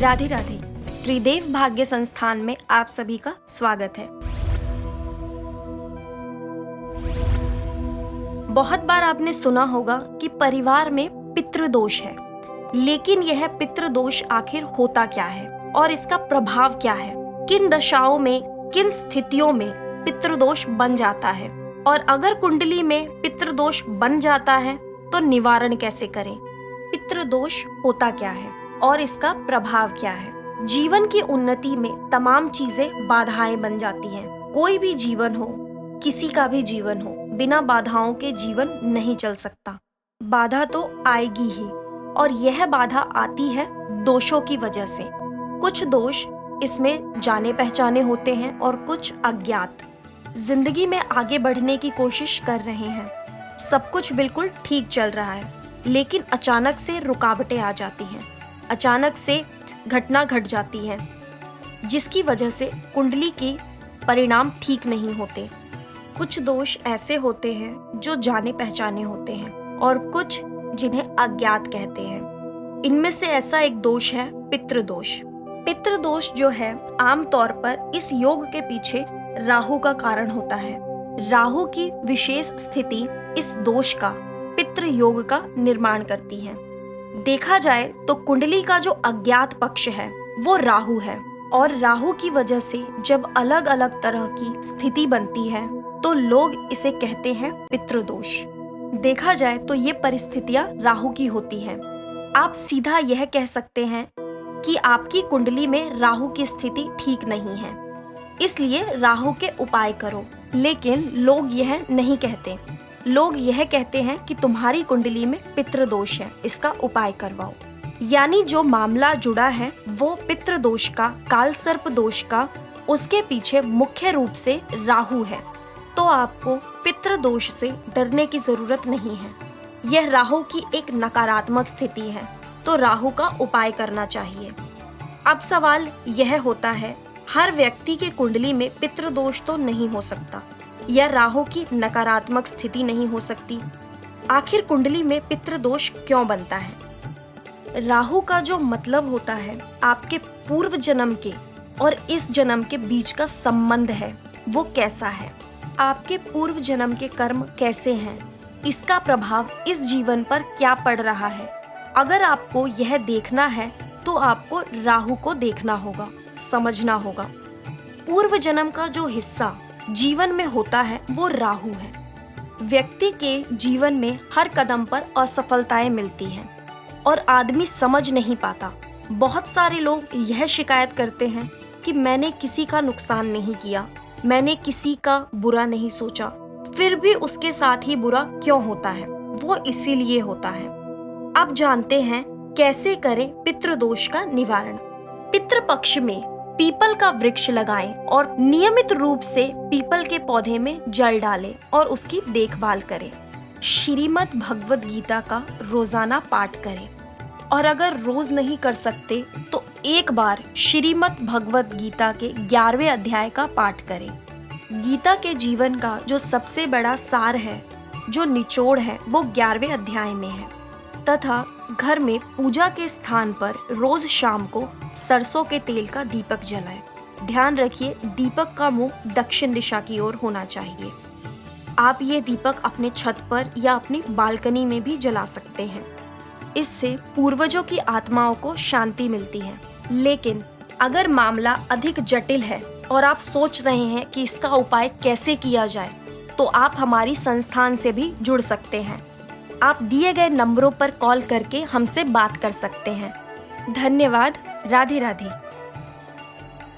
राधे राधे। त्रिदेव भाग्य संस्थान में आप सभी का स्वागत है। बहुत बार आपने सुना होगा कि परिवार में पितृदोष है, लेकिन यह पितृदोष आखिर होता क्या है और इसका प्रभाव क्या है? किन दशाओं में, किन स्थितियों में पितृदोष बन जाता है, और अगर कुंडली में पितृदोष बन जाता है तो निवारण कैसे करें? पितृदोष होता क्या है और इसका प्रभाव क्या है? जीवन की उन्नति में तमाम चीजें बाधाएं बन जाती हैं। कोई भी जीवन हो, किसी का भी जीवन हो, बिना बाधाओं के जीवन नहीं चल सकता। बाधा तो आएगी ही, और यह बाधा आती है दोषों की वजह से। कुछ दोष इसमें जाने पहचाने होते हैं और कुछ अज्ञात। जिंदगी में आगे बढ़ने की कोशिश कर रहे हैं, सब कुछ बिल्कुल ठीक चल रहा है, लेकिन अचानक से रुकावटें आ जाती हैं, अचानक से घटना घट जाती है, जिसकी वजह से कुंडली के परिणाम ठीक नहीं होते। कुछ दोष ऐसे होते हैं जो जाने पहचाने होते हैं और कुछ जिन्हें अज्ञात कहते हैं। इनमें से ऐसा एक दोष है पितृदोष। पितृदोष जो है, आमतौर पर इस योग के पीछे राहु का कारण होता है। राहु की विशेष स्थिति इस दोष का, पितृ योग का निर्माण करती है। देखा जाए तो कुंडली का जो अज्ञात पक्ष है वो राहु है, और राहु की वजह से जब अलग अलग तरह की स्थिति बनती है तो लोग इसे कहते हैं पितृदोष। देखा जाए तो ये परिस्थितियां राहु की होती हैं। आप सीधा यह कह सकते हैं कि आपकी कुंडली में राहु की स्थिति ठीक नहीं है, इसलिए राहु के उपाय करो। लेकिन लोग यह नहीं कहते। लोग यह कहते हैं कि तुम्हारी कुंडली में पितृदोष है, इसका उपाय करवाओ। यानी जो मामला जुड़ा है वो पितृदोष का, कालसर्प दोष का, उसके पीछे मुख्य रूप से राहु है। तो आपको पितृदोष से डरने की जरूरत नहीं है। यह राहु की एक नकारात्मक स्थिति है, तो राहु का उपाय करना चाहिए। अब सवाल यह होता है, हर व्यक्ति के कुंडली में पितृदोष तो नहीं हो सकता, या राहु की नकारात्मक स्थिति नहीं हो सकती। आखिर कुंडली में पितृदोष क्यों बनता है? राहु का जो मतलब होता है, आपके पूर्व जन्म के और इस जन्म के बीच का संबंध है, वो कैसा है, आपके पूर्व जन्म के कर्म कैसे हैं, इसका प्रभाव इस जीवन पर क्या पड़ रहा है। अगर आपको यह देखना है तो आपको राहु को देखना होगा, समझना होगा। पूर्व जन्म का जो हिस्सा जीवन में होता है वो राहु है। व्यक्ति के जीवन में हर कदम पर असफलताएं मिलती हैं और आदमी समझ नहीं पाता। बहुत सारे लोग यह शिकायत करते हैं कि मैंने किसी का नुकसान नहीं किया, मैंने किसी का बुरा नहीं सोचा, फिर भी उसके साथ ही बुरा क्यों होता है? वो इसीलिए होता है। अब जानते हैं कैसे करें पितृदोष का निवारण। पितृपक्ष में पीपल का वृक्ष लगाएं और नियमित रूप से पीपल के पौधे में जल डालें और उसकी देखभाल करें। श्रीमद् भगवद गीता का रोजाना पाठ करें, और अगर रोज नहीं कर सकते तो एक बार श्रीमद् भगवद गीता के 11वें अध्याय का पाठ करें। गीता के जीवन का जो सबसे बड़ा सार है, जो निचोड़ है, वो 11वें अध्याय में है। तथा घर में पूजा के स्थान पर रोज शाम को सरसों के तेल का दीपक जलाएं। ध्यान रखिए, दीपक का मुंह दक्षिण दिशा की ओर होना चाहिए। आप ये दीपक अपने छत पर या अपनी बालकनी में भी जला सकते हैं। इससे पूर्वजों की आत्माओं को शांति मिलती है। लेकिन अगर मामला अधिक जटिल है और आप सोच रहे हैं कि इसका उपाय कैसे किया जाए, तो आप हमारी संस्थान से भी जुड़ सकते हैं। आप दिए गए नंबरों पर कॉल करके हमसे बात कर सकते हैं। धन्यवाद। राधे राधे।